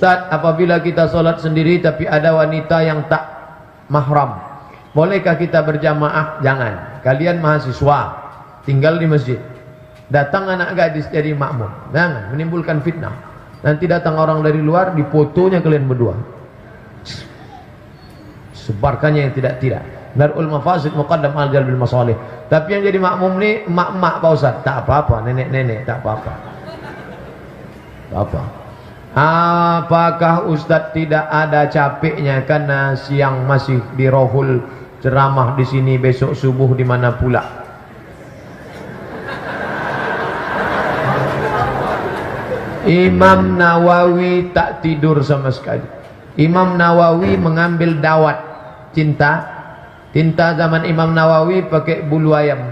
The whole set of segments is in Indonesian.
Ustadz, apabila kita sholat sendiri tapi ada wanita yang tak mahram, bolehkah kita berjamaah? Jangan. Kalian mahasiswa, tinggal di masjid, datang anak gadis jadi makmum, jangan menimbulkan fitnah. Nanti datang orang dari luar, difotonya kalian berdua, sebarkannya yang tidak-tidak. Darul mafasid muqaddam al jalbil masalih. Tapi yang jadi makmum nih emak-emak Pak Ustaz, tak apa-apa, nenek-nenek tak apa-apa. Apa? Apakah Ustadz tidak ada capeknya karena siang masih di Rohul, ceramah di sini, besok subuh di mana pula? Imam Nawawi tak tidur sama sekali. Imam Nawawi mengambil dawat cinta. Tinta zaman Imam Nawawi pakai bulu ayam.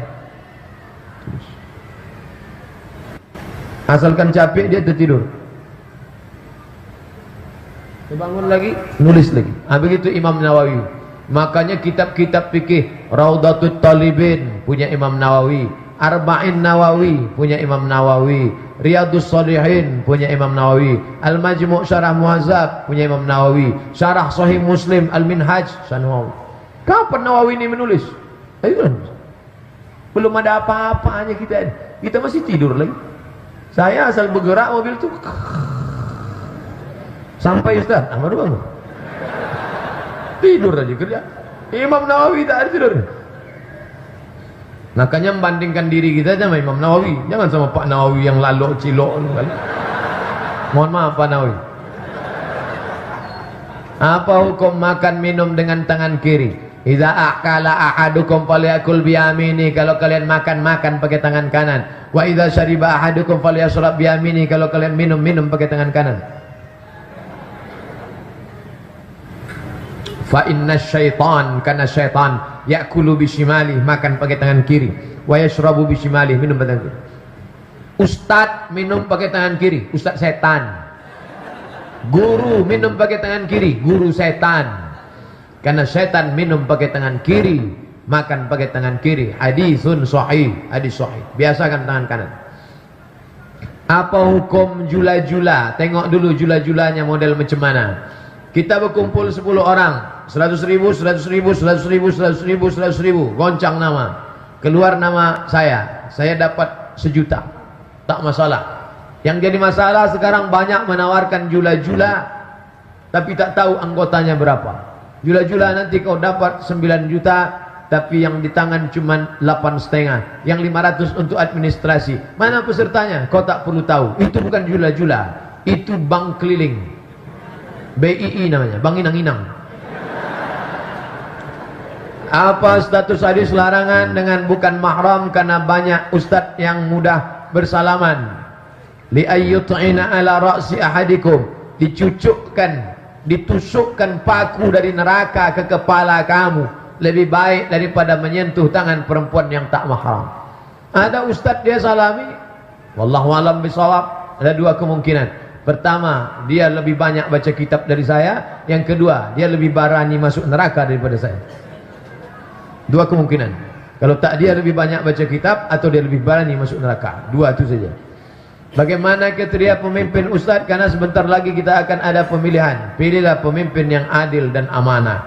Asalkan capek dia tertidur, bangun lagi, nulis lagi. Begitu Imam Nawawi. Makanya kitab-kitab fikih, Raudatul Talibin punya Imam Nawawi, Arba'in Nawawi punya Imam Nawawi, Riyadus Shalihin punya Imam Nawawi, Al-Majmu' Syarah Muhazzab punya Imam Nawawi, Syarah Sahih Muslim Al-Minhaj Nawawi. Kapan Nawawi ini menulis? Ayo, belum ada apa-apanya kita masih tidur lagi. Saya asal bergerak mobil tuh sampai Ustaz, baru bangun. Tidur aja kerja. Imam Nawawi tak ada tidur. Makanya membandingkan diri kita sama Imam Nawawi, jangan sama Pak Nawawi yang lalok cilok. Mohon maaf Pak Nawawi. Apa hukum makan minum dengan tangan kiri? Idza akala ahadukum falyakul biyamini, kalau kalian makan pakai tangan kanan. Wa idza syariba ahadukum falyashrab biyamini, kalau kalian minum pakai tangan kanan. Fa inna syaitan, karena syaitan yakulu bishimali, makan pakai tangan kiri, wa yashrabu bishimali, minum pakai tangan kiri. Ustadz minum pakai tangan kiri, ustadz setan. Guru minum pakai tangan kiri, guru setan. Karena setan minum pakai tangan kiri, makan pakai tangan kiri. Hadisun sahih, hadis sahih. Biasakan tangan kanan. Apa hukum jula-jula? Tengok dulu jula-julanya model macam mana. Kita berkumpul 10 orang, 100.000, 100.000, 100.000, 100.000, 100.000, goncang nama. Keluar nama saya dapat 1 juta. Tak masalah. Yang jadi masalah sekarang banyak menawarkan jula-jula, tapi tak tahu anggotanya berapa. Jula-jula nanti kau dapat 9 juta, tapi yang di tangan cuma 8,5, yang 500 untuk administrasi. Mana pesertanya? Kau tak perlu tahu. Itu bukan jula-jula, itu bank keliling, BII namanya, bank inang-inang. Apa status hadis larangan dengan bukan mahram karena banyak ustadz yang mudah bersalaman? Li ayyut'ina ala ra'si ahadikum, dicucukkan, ditusukkan paku dari neraka ke kepala kamu lebih baik daripada menyentuh tangan perempuan yang tak mahram. Ada ustadz dia salami, wallahu alam bisawab. Ada 2 kemungkinan. Pertama, dia lebih banyak baca kitab dari saya. Yang kedua, dia lebih berani masuk neraka daripada saya. 2 kemungkinan. Kalau tak, dia lebih banyak baca kitab, atau dia lebih berani masuk neraka. 2 itu saja. Bagaimana kriteria pemimpin ustadz? Karena sebentar lagi kita akan ada pemilihan. Pilihlah pemimpin yang adil dan amanah.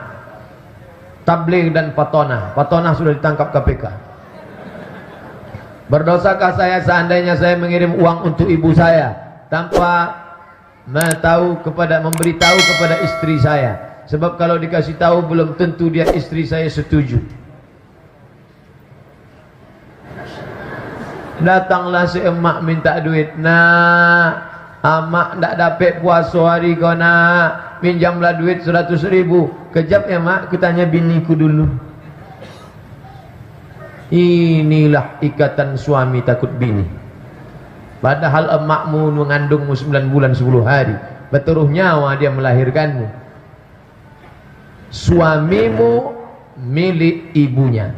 Tabligh dan patonah. Patonah sudah ditangkap KPK. Berdosakah saya seandainya saya mengirim uang untuk ibu saya tanpa memberitahu kepada istri saya? Sebab kalau dikasih tahu belum tentu dia istri saya setuju. Datanglah si emak minta duit. Nak, amak tak dapat puasa hari kau nak, pinjamlah duit 100.000. Kejap ya mak, ku tanya biniku dulu. Inilah ikatan suami takut bini. Padahal emakmu mengandungmu 9 bulan 10 hari, berteruh nyawa dia melahirkanmu. Suamimu milik ibunya,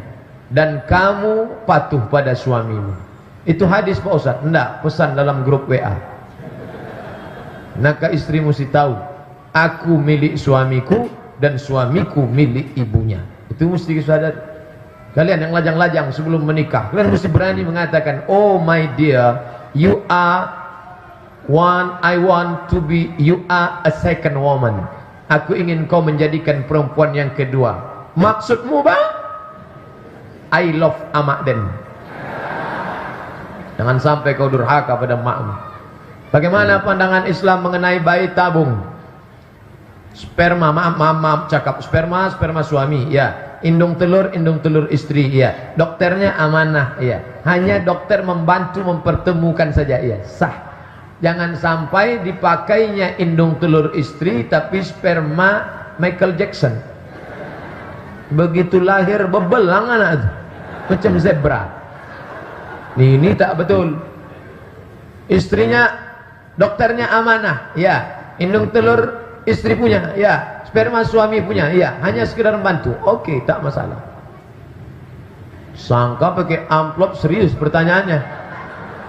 dan kamu patuh pada suamimu. Itu hadis Pak Ustaz? Enggak, pesan dalam grup WA. Maka istri mesti tahu, aku milik suamiku dan suamiku milik ibunya. Itu mesti sadar. Kalian yang lajang-lajang sebelum menikah, kalian mesti berani mengatakan, oh my dear, you are I want to be, you are a second woman. Aku ingin kau menjadikan perempuan yang kedua. Maksudmu bang? I love amak den. Jangan sampai kau durhaka pada makmu. Bagaimana pandangan Islam mengenai bayi tabung? Sperma, maaf cakap sperma suami, ya. Indung telur istri, ya. Dokternya amanah, ya. Hanya dokter membantu mempertemukan saja, ya. Sah. Jangan sampai dipakainya indung telur istri tapi sperma Michael Jackson. Begitu lahir bebelang anak itu, macam zebra. Ini tak betul. Istrinya, dokternya amanah, ya. Indung telur istri punya, ya. Sperma suami punya, ya. Hanya sekedar membantu, oke, tak masalah. Sangka pakai amplop serius pertanyaannya.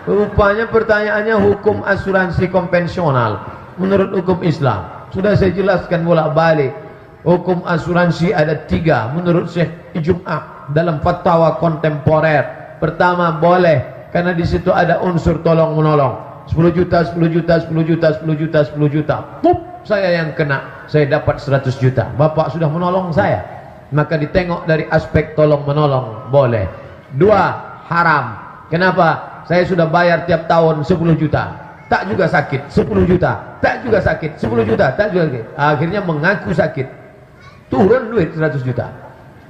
Rupanya pertanyaannya hukum asuransi konvensional menurut hukum Islam. Sudah saya jelaskan bolak-balik. Hukum asuransi ada 3 menurut Syekh Jum'ah dalam fatwa kontemporer. Pertama, boleh karena di situ ada unsur tolong menolong. 10 juta, 10 juta, 10 juta, 10 juta, 10 juta. Pup, saya yang kena. Saya dapat 100 juta. Bapak sudah menolong saya. Maka ditengok dari aspek tolong menolong, boleh. 2, haram. Kenapa? Saya sudah bayar tiap tahun 10 juta, tak juga sakit. 10 juta, tak juga sakit. 10 juta, tak juga sakit. Akhirnya mengaku sakit, turun duit 100 juta.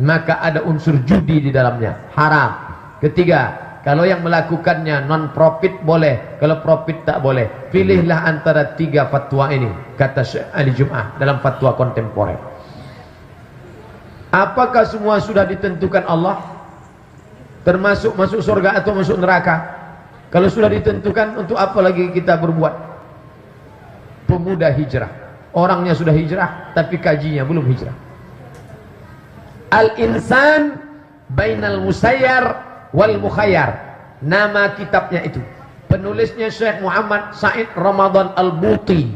Maka ada unsur judi di dalamnya, haram. Ketiga, kalau yang melakukannya non profit boleh, kalau profit tak boleh. Pilihlah antara 3 fatwa ini, kata Syekh Ali Jum'ah dalam fatwa kontemporer. Apakah semua sudah ditentukan Allah? Termasuk masuk surga atau masuk neraka? Kalau sudah ditentukan, untuk apa lagi kita berbuat? Pemuda hijrah, orangnya sudah hijrah tapi kajinya belum hijrah. Al-insan bainal musayyar wal mukhayyar, nama kitabnya itu. Penulisnya Syekh Muhammad Said Ramadan Al-Buti.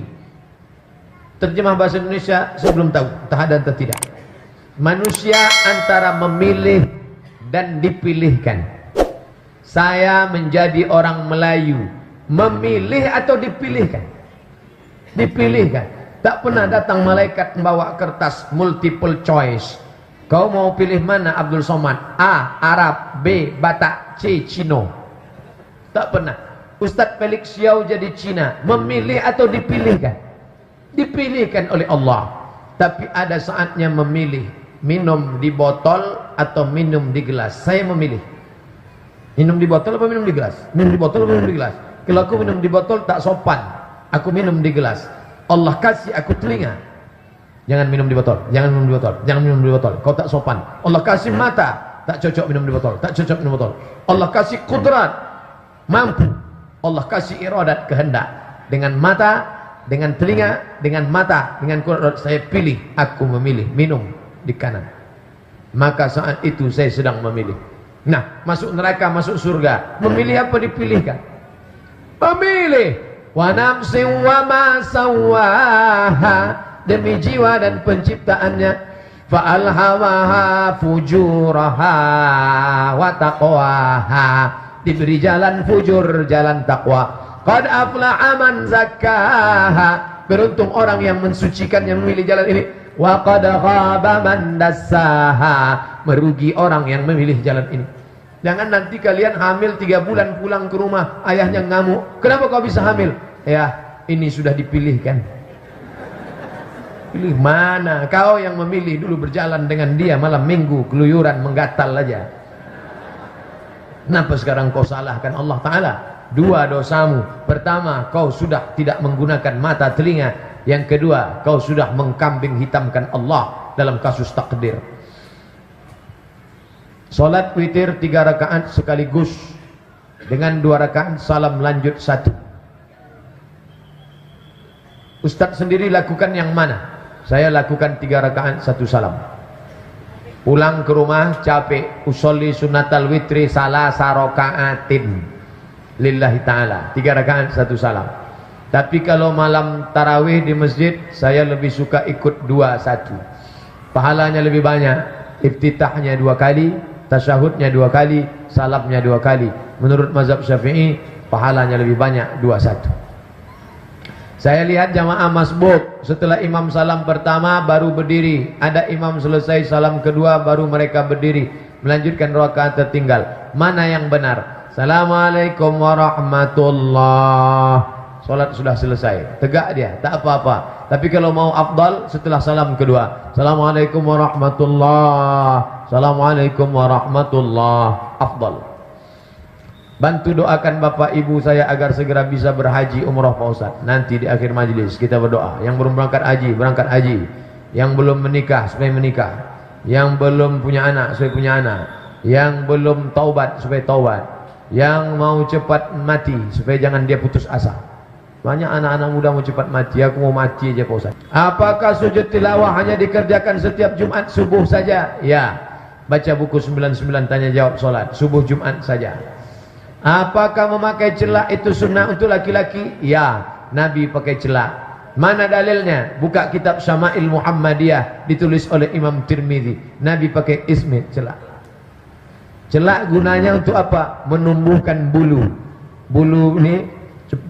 Terjemah bahasa Indonesia saya belum tahu entah ada atau tidak. Manusia antara memilih dan dipilihkan. Saya menjadi orang Melayu, memilih atau dipilihkan? Dipilihkan. Tak pernah datang malaikat membawa kertas multiple choice. Kau mau pilih mana Abdul Somad? A. Arab, B. Batak, C. Cino. Tak pernah. Ustadz Felix Xiao jadi Cina, memilih atau dipilihkan? Dipilihkan oleh Allah. Tapi ada saatnya memilih, minum di botol atau minum di gelas. Saya memilih minum di botol apa minum di gelas? Minum di botol apa minum di gelas? Kalau aku minum di botol tak sopan, aku minum di gelas. Allah kasih aku telinga, jangan minum di botol, jangan minum di botol, jangan minum di botol, kau tak sopan. Allah kasih mata, tak cocok minum di botol, tak cocok minum di botol. Allah kasih kudrat, mampu. Allah kasih iradat, kehendak. Dengan mata, dengan telinga, dengan mata, dengan kudrat, saya pilih, aku memilih minum di kanan. Maka saat itu saya sedang memilih. Nah, masuk neraka, masuk surga, memilih apa dipilihkan? Memilih. Wa nafsin wa ma sawaha, demi jiwa dan penciptaannya. Fa alhamaha fujuraha wa taqwaha, diberi jalan fujur, jalan takwa. Qad aflaha man zakkaha, beruntung orang yang mensucikan, yang memilih jalan ini. Wa qad khaba man dassaha, merugi orang yang memilih jalan ini. Jangan nanti kalian hamil 3 bulan pulang ke rumah, ayahnya ngamuk. Kenapa kau bisa hamil? Ya, ini sudah dipilihkan. Pilih mana? Kau yang memilih dulu berjalan dengan dia malam minggu, keluyuran, menggatal aja. Kenapa sekarang kau salahkan Allah Ta'ala? 2 dosamu. Pertama, kau sudah tidak menggunakan mata telinga. Yang kedua, kau sudah mengkambing hitamkan Allah dalam kasus takdir. Salat witir 3 rakaat sekaligus dengan 2 rakaat salam lanjut 1. Ustadz sendiri lakukan yang mana? Saya lakukan 3 rakaat 1 salam. Pulang ke rumah capek, usolli sunatal witri salasa rakaatin lillahi ta'ala, 3 rakaat 1 salam. Tapi kalau malam tarawih di masjid, saya lebih suka ikut 2-1. Pahalanya lebih banyak. Iftitahnya 2 kali, tasyahudnya 2 kali, salamnya 2 kali. Menurut mazhab Syafi'i, pahalanya lebih banyak 2-1. Saya lihat jamaah masbuk, setelah imam salam pertama baru berdiri. Ada imam selesai salam kedua baru mereka berdiri, melanjutkan rakaat tertinggal. Mana yang benar? Assalamualaikum warahmatullah. Salat sudah selesai, tegak dia, tak apa-apa. Tapi kalau mau afdal setelah salam kedua, Assalamualaikum warahmatullah, Assalamualaikum warahmatullah, afdal. Bantu doakan bapak ibu saya agar segera bisa berhaji umrah Pak Ustaz. Nanti di akhir majlis kita berdoa. Yang belum berangkat haji, berangkat haji. Yang belum menikah supaya menikah. Yang belum punya anak supaya punya anak. Yang belum taubat supaya taubat. Yang mau cepat mati supaya jangan dia putus asa. Banyak anak-anak muda mau cepat mati. Aku mau mati aja Pak Ustaz. Apakah sujud tilawah hanya dikerjakan setiap Jumat subuh saja? Ya. Baca buku 99 tanya jawab solat. Subuh Jumat saja. Apakah memakai celak itu sunnah untuk laki-laki? Ya, Nabi pakai celak. Mana dalilnya? Buka kitab Syama'il Muhammadiyah ditulis oleh Imam Tirmidzi. Nabi pakai ismit celak. Celak gunanya untuk apa? Menumbuhkan bulu. Bulu ini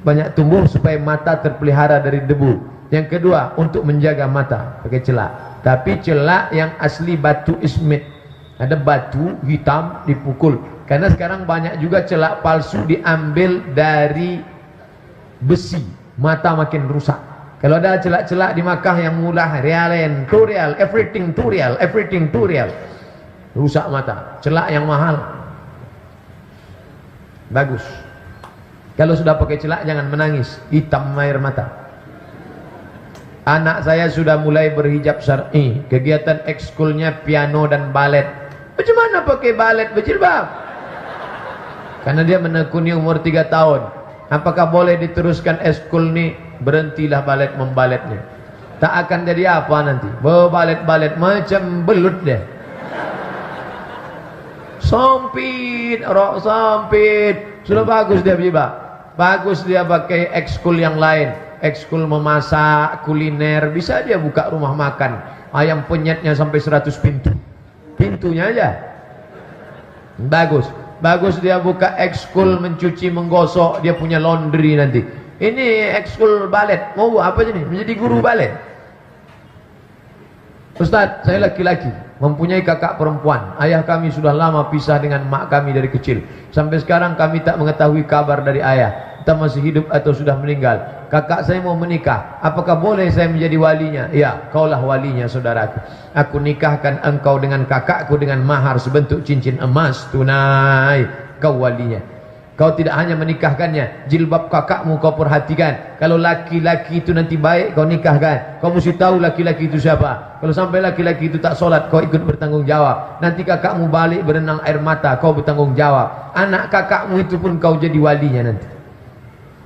banyak tumbuh supaya mata terpelihara dari debu. Yang kedua untuk menjaga mata pakai celak. Tapi celak yang asli batu ismit. Ada batu hitam dipukul. Karena sekarang banyak juga celak palsu diambil dari besi. Mata makin rusak. Kalau ada celak-celak di Makkah yang murah, realen, to real, everything to real, everything to real. Rusak mata. Celak yang mahal. Bagus. Kalau sudah pakai celak jangan menangis. Hitam air mata. Anak saya sudah mulai berhijab syar'i. Kegiatan ekskulnya piano dan balet. Bagaimana pakai balet berjilbab? Karena dia menekuni umur 3 tahun. Apakah boleh diteruskan eskul ni? Berhentilah balet membaletnya. Tak akan jadi apa nanti. Balet-balet macam belut dia. Sempit, rok sempit. Sudah bagus dia berjilbab. Bagus dia pakai ekskul yang lain. Ekskul memasak, kuliner. Bisa dia buka rumah makan. Ayam penyetnya sampai 100 pintu. Pintunya aja. Bagus. Bagus dia buka ekskul mencuci, menggosok. Dia punya laundry nanti. Ini ekskul balet. Mau apa jadi? Menjadi guru balet. Ustaz, saya laki-laki. Mempunyai kakak perempuan. Ayah kami sudah lama pisah dengan mak kami dari kecil. Sampai sekarang kami tak mengetahui kabar dari ayah. Entah masih hidup atau sudah meninggal. Kakak saya mau menikah. Apakah boleh saya menjadi walinya? Ya, kaulah walinya saudaraku. Aku nikahkan engkau dengan kakakku dengan mahar sebentuk cincin emas tunai. Kau walinya. Kau tidak hanya menikahkannya, jilbab kakakmu kau perhatikan. Kalau laki-laki itu nanti baik, kau nikahkan. Kau mesti tahu laki-laki itu siapa. Kalau sampai laki-laki itu tak solat, kau ikut bertanggung jawab. Nanti kakakmu balik berenang air mata, kau bertanggung jawab. Anak kakakmu itu pun kau jadi walinya nanti.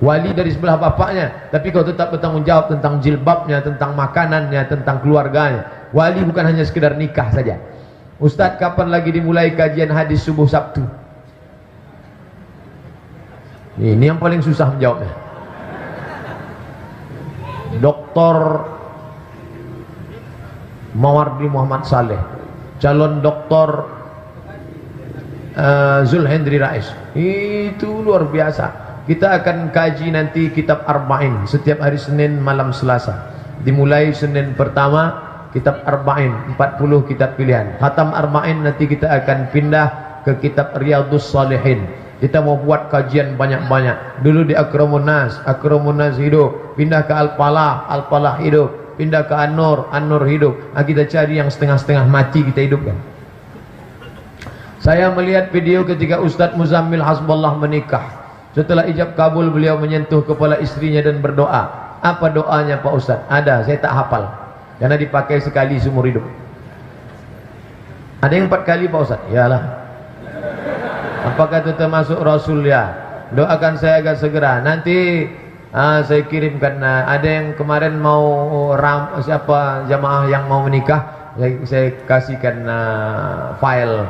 Wali dari sebelah bapaknya, tapi kau tetap bertanggung jawab tentang jilbabnya, tentang makanannya, tentang keluarganya. Wali bukan hanya sekedar nikah saja. Ustaz, kapan lagi dimulai kajian hadis subuh Sabtu? Ini yang paling susah menjawabnya. Doktor Mawardi Muhammad Saleh, calon doktor Zulhendri Rais. Itu luar biasa. Kita akan kaji nanti kitab Arba'in setiap hari Senin malam Selasa. Dimulai Senin pertama kitab Arba'in, 40 kitab pilihan. Khatam Arba'in nanti kita akan pindah ke kitab Riyadhus Shalihin. Kita mau buat kajian banyak-banyak. Dulu di Akramun Nas hidup. Pindah ke Al-Falah, Al-Falah hidup. Pindah ke An-Nur, An-Nur hidup. Kita cari yang setengah-setengah mati kita hidupkan. Saya melihat video ketika Ustadz Muzammil Hasbullah menikah. Setelah ijab kabul beliau menyentuh kepala istrinya dan berdoa. Apa doanya Pak Ustadz? Ada, saya tak hafal. Karena dipakai sekali seumur hidup. Ada yang 4 kali Pak Ustadz? Iyalah. Apakah itu termasuk Rasul ya? Doakan saya agar segera. Nanti saya kirimkan. Ada yang kemarin mau siapa jamaah yang mau menikah, saya kasihkan file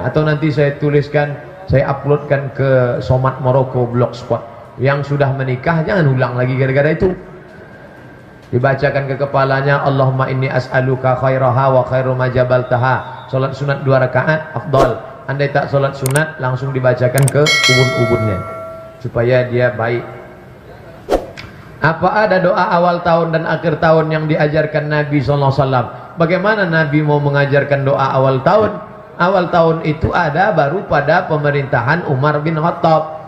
atau nanti saya tuliskan, saya uploadkan ke Somat Moroko Blogspot. Yang sudah menikah jangan ulang lagi gara-gara itu. Dibacakan ke kepalanya, Allahumma inni as'aluka khairaha wa khairu ma jabaltaha. Salat sunat 2 rakaat afdal. Andai tak solat sunat, langsung dibacakan ke ubun-ubunnya supaya dia baik. Apa ada doa awal tahun dan akhir tahun yang diajarkan Nabi SAW? Bagaimana Nabi mau mengajarkan doa awal tahun? Awal tahun itu ada baru pada pemerintahan Umar bin Khattab.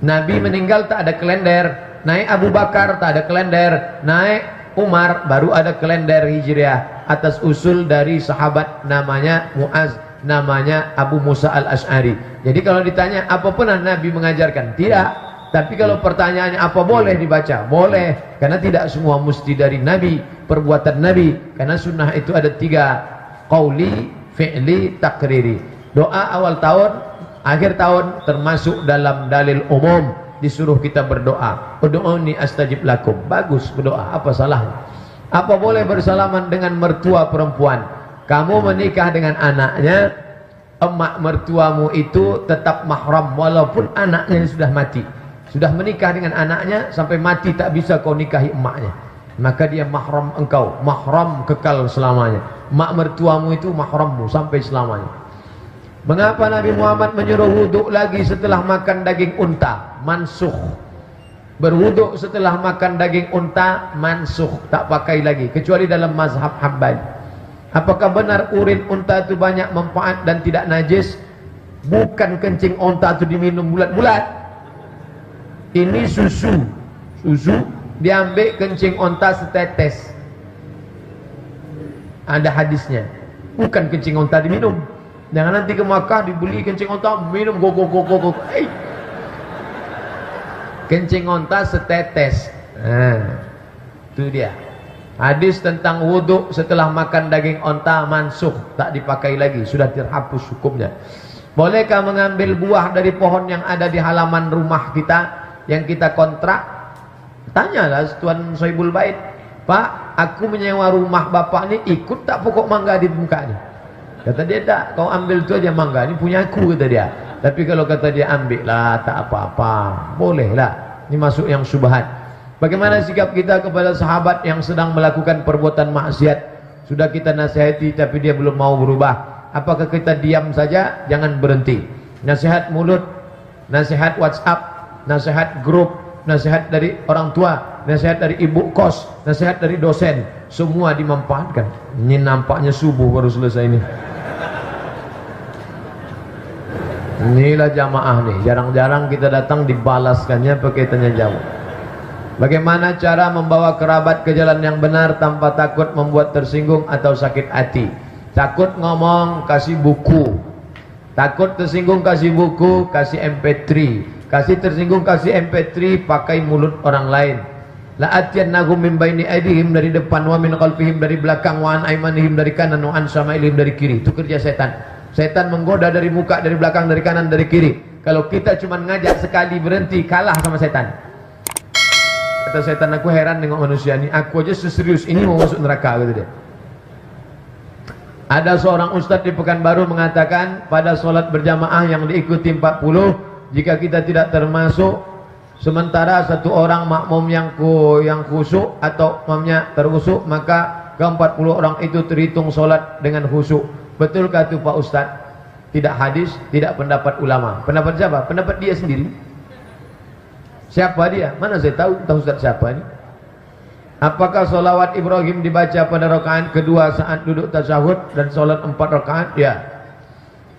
Nabi meninggal tak ada kalender. Naik Abu Bakar tak ada kalender. Naik Umar baru ada kalender Hijriah atas usul dari sahabat namanya Muaz, namanya Abu Musa al-Ash'ari. Jadi kalau ditanya apa pernah Nabi mengajarkan? Tidak. Tapi kalau pertanyaannya apa boleh dibaca? Boleh. Karena tidak semua mesti dari Nabi, perbuatan Nabi. Karena sunnah itu ada 3. Qauli, fi'li, takriri. Doa awal tahun, akhir tahun termasuk dalam dalil umum. Disuruh kita berdoa. Ud'uni astajib lakum. Bagus berdoa, apa salahnya? Apa boleh bersalaman dengan mertua perempuan? Kamu menikah dengan anaknya, emak mertuamu itu tetap mahram walaupun anaknya sudah mati. Sudah menikah dengan anaknya sampai mati tak bisa kau nikahi emaknya. Maka dia mahram engkau, mahram kekal selamanya. Emak mertuamu itu mahrammu sampai selamanya. Mengapa Nabi Muhammad menyuruh wuduk lagi setelah makan daging unta? Mansukh. Berwuduk setelah makan daging unta mansukh, tak pakai lagi kecuali dalam mazhab Hambali. Apakah benar urin unta itu banyak manfaat dan tidak najis? Bukan kencing unta itu diminum bulat-bulat. Ini susu. Susu diambil kencing unta setetes. Ada hadisnya. Bukan kencing unta diminum. Jangan nanti ke Makkah dibeli kencing unta minum go. Hey. Kencing unta setetes. Nah, itu dia. Hadis tentang wudhu setelah makan daging unta mansukh, tak dipakai lagi, sudah terhapus hukumnya. Bolehkah mengambil buah dari pohon yang ada di halaman rumah kita yang kita kontrak? Tanyalah Tuan Sohibul Bait, Pak, aku menyewa rumah bapak ini, ikut tak pokok mangga di muka ini? Kata dia, tak, kau ambil tu aja mangga, ini punya aku, kata dia. Tapi kalau kata dia ambil lah, tak apa-apa, boleh lah. Ini masuk yang syubhat. Bagaimana sikap kita kepada sahabat yang sedang melakukan perbuatan maksiat? Sudah kita nasihati tapi dia belum mau berubah. Apakah kita diam saja? Jangan berhenti. Nasihat mulut, nasihat WhatsApp, nasihat grup, nasihat dari orang tua, nasihat dari ibu kos, nasihat dari dosen, semua dimanfaatkan. Ini nampaknya subuh baru selesai ini. Inilah jamaah nih, jarang-jarang kita datang dibalaskannya pakai tanya jawab. Bagaimana cara membawa kerabat ke jalan yang benar tanpa takut membuat tersinggung atau sakit hati? Takut ngomong, kasih buku. Takut tersinggung, kasih buku, kasih MP3. Kasih tersinggung, kasih MP3, pakai mulut orang lain. La'atiyannahum min baini aydihim, dari depan, wa min khalfihim, dari belakang, wa an aymanihim, dari kanan, wa an syama'ilihim, dari kiri. Itu kerja setan. Setan menggoda dari muka, dari belakang, dari kanan, dari kiri. Kalau kita cuma ngajak sekali berhenti, kalah sama setan. Kata setan, aku heran dengan manusia ini, aku aja seserius ini mau masuk neraka, kata dia. Ada seorang ustadz di Pekanbaru mengatakan, pada sholat berjamaah yang diikuti 40, jika kita tidak termasuk, sementara satu orang makmum yang khusyuk atau makmumnya terkhusyuk, maka ke-40 orang itu terhitung sholat dengan khusyuk. Betulkah itu Pak Ustadz? Tidak hadis, tidak pendapat ulama. Pendapat siapa? Pendapat dia sendiri. Siapa dia? Mana saya tahu Ustadz siapa ini? Apakah sholawat Ibrahim dibaca pada rakaat kedua saat duduk tasyahud dan sholat 4 rakaat? Ya.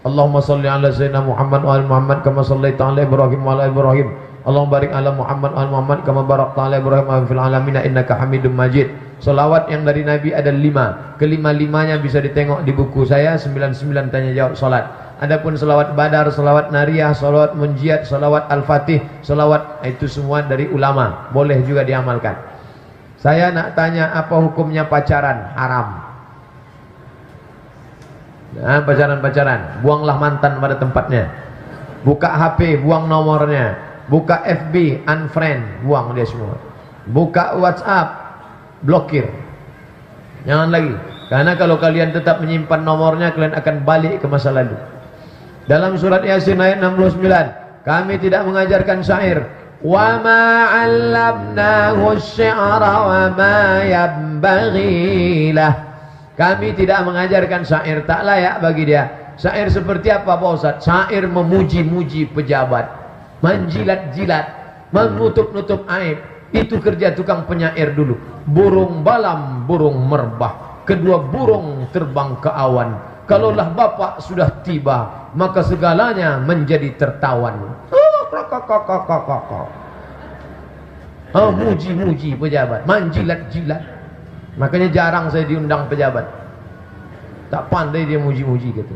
Allahumma salli ala sayyidina Muhammad wa ala Muhammad kama sallaita ala Ibrahim wa ala Ibrahim. Allahumma barik ala Muhammad wa ala Muhammad kama barakta ala Ibrahim wa fil alamin innaka Hamidum Majid. Sholawat yang dari Nabi ada 5. Kelima-limanya bisa ditengok di buku saya 99 tanya jawab sholat. Adapun sholawat badar, sholawat nariyah, sholawat munjiat, sholawat al-fatih, sholawat itu semua dari ulama. Boleh juga diamalkan. Saya nak tanya, apa hukumnya pacaran? Haram. Nah, pacaran-pacaran, buanglah mantan pada tempatnya. Buka HP, buang nomornya. Buka FB, unfriend, buang dia semua. Buka WhatsApp, blokir. Jangan lagi. Karena kalau kalian tetap menyimpan nomornya, kalian akan balik ke masa lalu. Dalam surat Yasin ayat 69, kami tidak mengajarkan syair. Wa ma 'allamnahu asy-syi'ra wa ma yanbaghi lah. Kami tidak mengajarkan syair, tak layak bagi dia. Syair seperti apa Pak Ustaz? Syair memuji-muji pejabat, menjilat-jilat, menutup-nutup aib. Itu kerja tukang penyair dulu. Burung balam, burung merbah, kedua burung terbang ke awan. Kalaulah bapak sudah tiba, maka segalanya menjadi tertawan. Muji-muji pejabat, manjilat-jilat. Makanya jarang saya diundang pejabat. Tak pandai dia muji-muji gitu.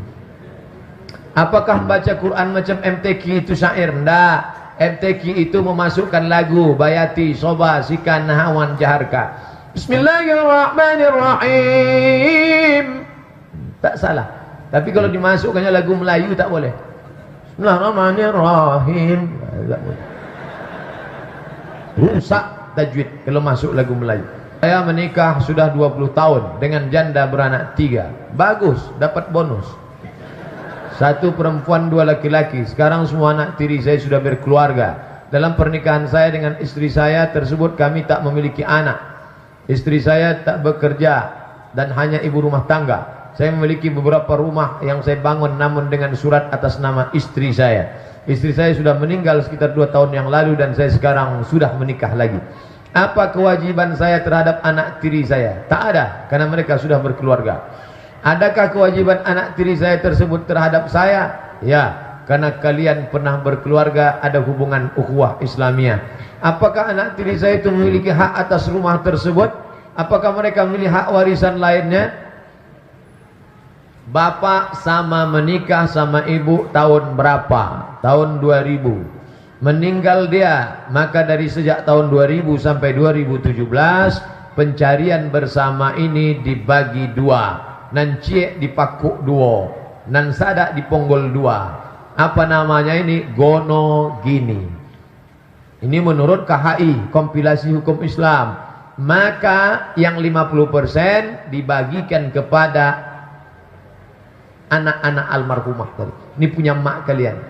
Apakah membaca Quran macam MTQ itu syair? Enggak. MTQ itu memasukkan lagu Bayati, Soba, Sikan, Nahawan, Jaharka. Bismillahirrahmanirrahim. Tak salah. Tapi kalau dimasukkannya lagu Melayu tak boleh. Bismillahirrahmanirrahim. Tak boleh. Rusak tajwid kalau masuk lagu Melayu. Saya menikah sudah 20 tahun dengan janda beranak 3. Bagus, dapat bonus. 1 perempuan 2 laki-laki. Sekarang semua anak tiri saya sudah berkeluarga. Dalam pernikahan saya dengan istri saya tersebut kami tak memiliki anak. Istri saya tak bekerja dan hanya ibu rumah tangga. Saya memiliki beberapa rumah yang saya bangun namun dengan surat atas nama istri saya. Istri saya sudah meninggal sekitar 2 tahun yang lalu dan saya sekarang sudah menikah lagi. Apa kewajiban saya terhadap anak tiri saya? Tak ada, karena mereka sudah berkeluarga. Adakah kewajiban anak tiri saya tersebut terhadap saya? Ya, karena kalian pernah berkeluarga, ada hubungan ukhuwah Islamiyah. Apakah anak tiri saya itu memiliki hak atas rumah tersebut? Apakah mereka memiliki hak warisan lainnya? Bapak sama menikah sama ibu tahun berapa? Tahun 2000. Meninggal dia, maka dari sejak tahun 2000 sampai 2017 pencarian bersama ini dibagi 2. Nan cie dipakuk 2, nan sadak diponggol 2. Apa namanya ini? Gono gini. Ini menurut KHI, kompilasi hukum Islam. Maka yang 50% dibagikan kepada anak-anak almarhumah tadi. Ini punya mak kalian.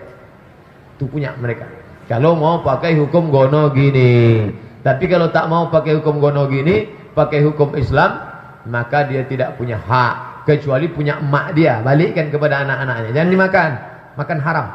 Itu punya mereka. Kalau mau pakai hukum gono gini. Tapi kalau tak mau pakai hukum gono gini, pakai hukum Islam, maka dia tidak punya hak. Kecuali punya emak dia, balikkan kepada anak-anaknya. Jangan dimakan, makan haram.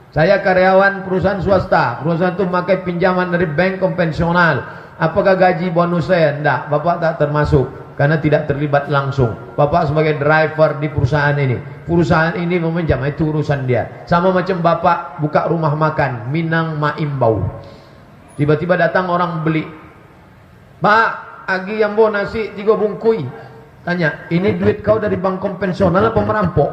Saya karyawan perusahaan swasta. Perusahaan itu memakai pinjaman dari bank konvensional. Apakah gaji bonus saya? Tidak, bapak tak termasuk karena tidak terlibat langsung. Bapak sebagai driver di perusahaan ini. Perusahaan ini meminjam, itu urusan dia. Sama macam bapak buka rumah makan Minang Maimbau. Tiba-tiba datang orang beli. Pak, agi yang bawa nasi 3 bungkui. Tanya, ini duit kau dari bank konvensional apa merampok?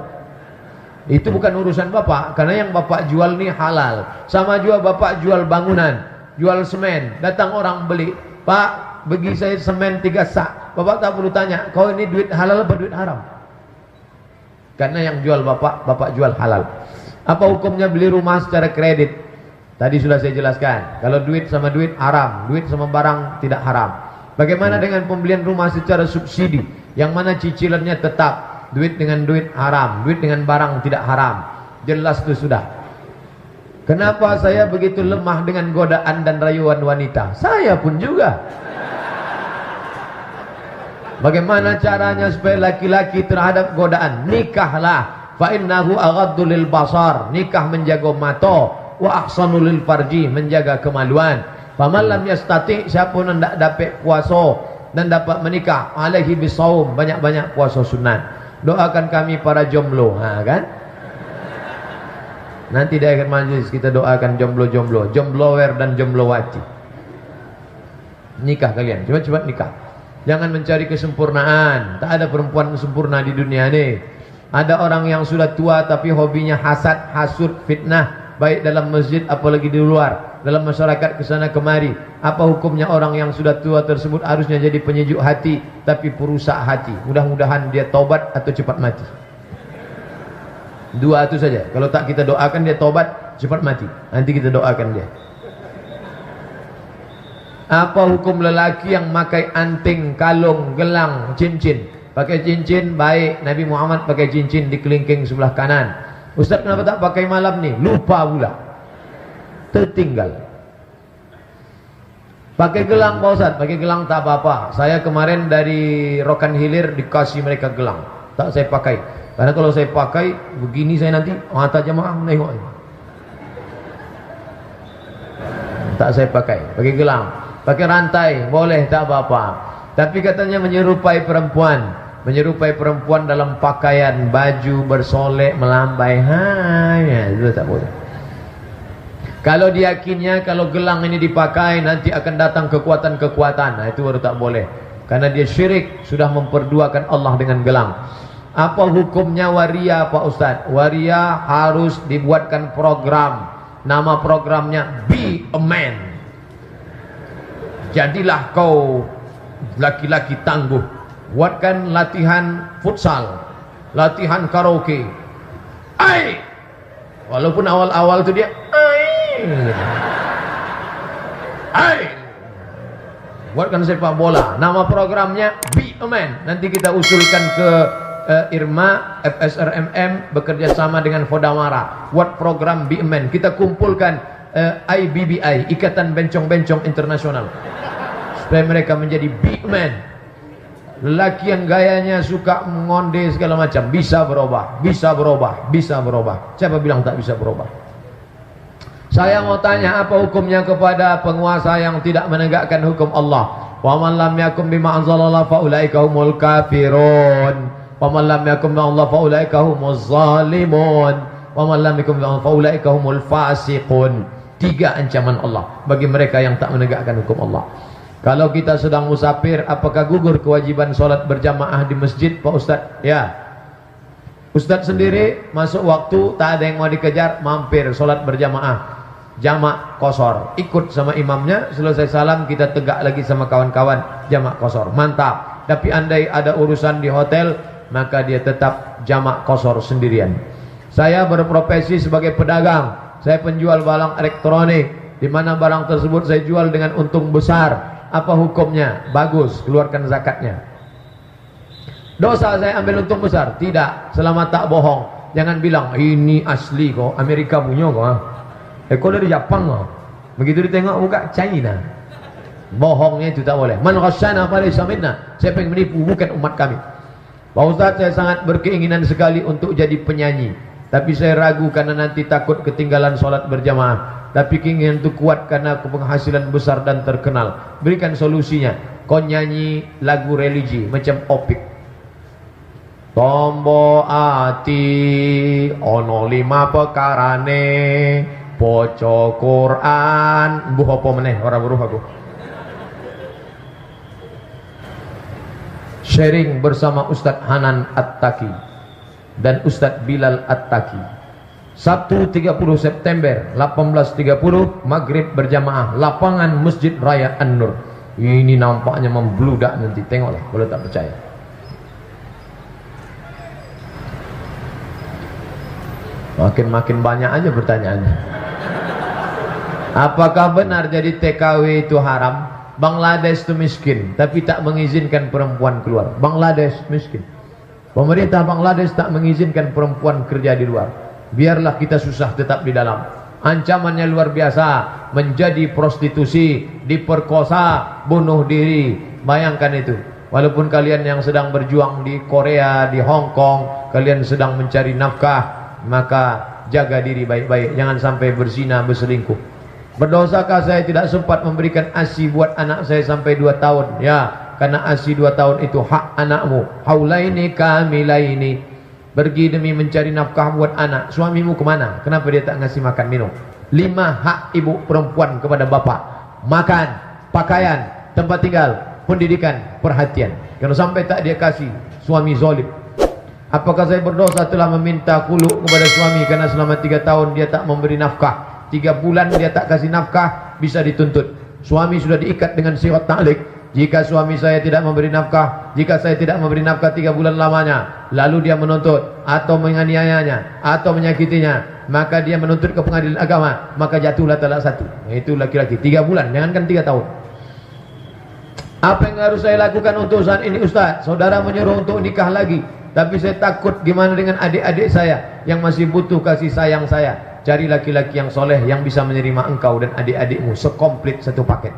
Itu bukan urusan bapak, karena yang bapak jual ini halal. Sama juga bapak jual bangunan, jual semen. Datang orang beli, Pak, bagi saya semen 3 sak. Bapak tak perlu tanya, kau ini duit halal apa duit haram? Karena yang jual bapak, bapak jual halal. Apa hukumnya beli rumah secara kredit? Tadi sudah saya jelaskan. Kalau duit sama duit haram, duit sama barang tidak haram. Bagaimana dengan pembelian rumah secara subsidi? Yang mana cicilannya tetap, duit dengan duit haram, duit dengan barang tidak haram. Jelas itu sudah. Kenapa saya begitu lemah dengan godaan dan rayuan wanita? Saya pun juga. Bagaimana caranya supaya laki-laki terhadap godaan? Nikahlah. Fa innahu aghaddu lil basar. Nikah menjaga mata, wa ahsanu lil farji, menjaga kemaluan. Faman lam yastati, siapa yang tidak dapat puasa dan dapat menikah, alaihi bisawm, banyak-banyak puasa sunat. Doakan kami para jomblo, kan? Nanti di akhir majlis kita doakan jomblo-jomblo, jomblower dan jomblowati. Nikah kalian, cepat-cepat nikah. Jangan mencari kesempurnaan. Tak ada perempuan sempurna di dunia ini. Ada orang yang sudah tua tapi hobinya hasad, hasud, fitnah, baik dalam masjid apalagi di luar, dalam masyarakat kesana kemari. Apa hukumnya orang yang sudah tua tersebut? Harusnya jadi penyejuk hati tapi perusak hati. Mudah-mudahan dia taubat atau cepat mati. 2 itu saja. Kalau tak kita doakan dia taubat, cepat mati. Nanti kita doakan dia. Apa hukum lelaki yang pakai anting, kalung, gelang, cincin? Pakai cincin baik. Nabi Muhammad pakai cincin di kelingking sebelah kanan. Ustaz kenapa tak pakai malam ni? Lupa pula. Tertinggal. Pakai gelang Pak Ustaz, pakai gelang tak apa-apa. Saya kemarin dari Rokan Hilir dikasih mereka gelang. Tak saya pakai. Karena kalau saya pakai begini saya nanti mata jemaah menengok. Tak saya pakai gelang. pakai rantai, boleh, tak apa-apa. Tapi katanya menyerupai perempuan dalam pakaian, baju bersolek, melambai, ya, itu tak boleh. Kalau diyakinnya kalau gelang ini dipakai nanti akan datang kekuatan-kekuatan, nah itu baru tak boleh. Karena dia syirik, sudah memperduakan Allah dengan gelang. Apa hukumnya waria Pak Ustadz? Waria harus dibuatkan program. Nama programnya Be a Man. Jadilah kau laki-laki tangguh. Buatkan latihan futsal, latihan karaoke. Walaupun awal-awal itu dia buatkan sepak bola. Nama programnya Be a Man. Nanti kita usulkan ke IRMA, FSRMM bekerja sama dengan Fodamara. Buat program Be a Man. Kita kumpulkan IBBI, Ikatan Bencong-Bencong Internasional, supaya mereka menjadi Be a Man. Lelaki yang gayanya suka mengonde segala macam bisa berubah, bisa berubah, bisa berubah. Siapa bilang tak bisa berubah? Saya mau tanya, apa hukumnya kepada penguasa yang tidak menegakkan hukum Allah? Wa man lam yakum bima anzalallah fa ulaika humul kafirun. Wa man lam yakum bima Allah fa ulaika humuz zalimun. Wa man lam yakum bima fa ulaika humul fasiqun. 3 ancaman Allah bagi mereka yang tak menegakkan hukum Allah. Kalau kita sedang musafir, apakah gugur kewajiban sholat berjamaah di masjid Pak Ustadz? Ya. Ustadz sendiri masuk waktu, tak ada yang mau dikejar, mampir sholat berjamaah, jamak kosor, ikut sama imamnya, selesai salam kita tegak lagi sama kawan-kawan, jamak kosor, mantap. Tapi andai ada urusan di hotel, maka dia tetap jamak kosor sendirian. Saya berprofesi sebagai pedagang, saya penjual barang elektronik, di mana barang tersebut saya jual dengan untung besar. Apa hukumnya? Bagus, keluarkan zakatnya. Dosa saya ambil untung besar? Tidak, selama tak bohong. Jangan bilang ini asli kok, Amerika punya kok. Kok dari Jepang kok. Begitu ditengok muka China. Bohongnya itu tak boleh. Man ghasyana falaysa minna. Siapa yang menipu bukan umat kami. Pak Ustaz, saya sangat berkeinginan sekali untuk jadi penyanyi, tapi saya ragu karena nanti takut ketinggalan sholat berjamaah. Tapi keinginan itu kuat karena penghasilan besar dan terkenal. Berikan solusinya. Kau nyanyi lagu religi macam Opik. Tombo ati ono 5 pekarane, poco Quran. Buh apa meneh ora weruh aku. Sharing bersama Ustadz Hanan At-Taki dan Ustadz Bilal At-Taki. Sabtu 30 September 18.30 maghrib berjamaah, lapangan Masjid Raya An-Nur. Ini nampaknya membludak nanti, tengoklah kalau tak percaya. Makin banyak aja pertanyaannya. Apakah benar jadi TKW itu haram? Bangladesh itu miskin, tapi tak mengizinkan perempuan keluar. Bangladesh miskin. Pemerintah Bangladesh tak mengizinkan perempuan kerja di luar. Biarlah kita susah tetap di dalam. Ancamannya luar biasa. Menjadi prostitusi, diperkosa, bunuh diri. Bayangkan itu. Walaupun kalian yang sedang berjuang di Korea, di Hong Kong, kalian sedang mencari nafkah, maka jaga diri baik-baik. Jangan sampai berzina, berselingkuh. Berdosakah saya tidak sempat memberikan ASI buat anak saya sampai 2 tahun? Ya, karena ASI 2 tahun itu hak anakmu. Haulaini kamilaini. Pergi demi mencari nafkah buat anak. Suamimu kemana? Kenapa dia tak ngasih makan minum? 5 hak ibu perempuan kepada bapak. Makan, pakaian, tempat tinggal, pendidikan, perhatian. Kalau sampai tak dia kasih, suami zalim. Apakah saya berdosa telah meminta khulu kepada suami karena selama 3 tahun dia tak memberi nafkah? 3 bulan dia tak kasih nafkah, bisa dituntut. Suami sudah diikat dengan syirat ta'liq. Jika suami saya tidak memberi nafkah, jika saya tidak memberi nafkah 3 bulan lamanya, lalu dia menuntut atau menganiayanya atau menyakitinya, maka dia menuntut ke pengadilan agama, maka jatuhlah talak 1. Itu laki-laki 3 bulan, jangankan 3 tahun. Apa yang harus saya lakukan untuk saat ini Ustaz? Saudara menyuruh untuk nikah lagi, tapi saya takut gimana dengan adik-adik saya yang masih butuh kasih sayang saya. Cari laki-laki yang soleh yang bisa menerima engkau dan adik-adikmu sekomplit satu paket.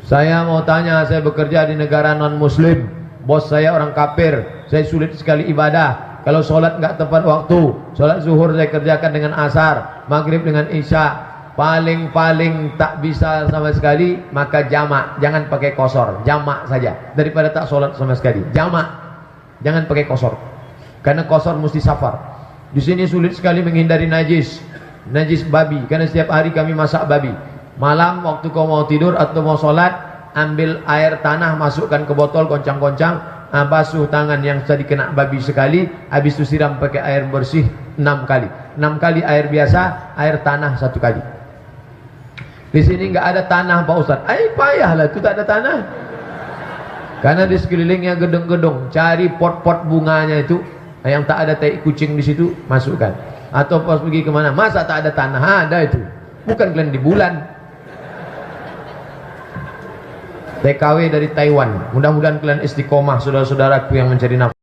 Saya mau tanya, saya bekerja di negara non-muslim, bos saya orang kafir, saya sulit sekali ibadah. Kalau sholat nggak tepat waktu, sholat zuhur saya kerjakan dengan asar, maghrib dengan isya, paling tak bisa sama sekali, maka jamak, jangan pakai kosor, jamak saja daripada tak sholat sama sekali. Jamak, jangan pakai kosor, karena kosor mesti safar. Di sini sulit sekali menghindari najis babi, karena setiap hari kami masak babi. Malam waktu kau mau tidur atau mau sholat, ambil air tanah, masukkan ke botol, goncang-goncang, basuh tangan yang tadi kena babi sekali, habis itu siram pakai air bersih 6 kali. 6 kali air biasa, air tanah 1 kali. Di sini nggak ada tanah Pak Ustaz. Payahlah itu tak ada tanah. Karena di sekelilingnya gedung-gedung, cari pot-pot bunganya itu yang tak ada tai kucing di situ, masukkan. Atau pas pergi kemana, masa tak ada tanah? Ada itu. Bukan kalian di bulan. TKW dari Taiwan. Mudah-mudahan kalian istiqomah, saudara-saudaraku yang mencari nafkah.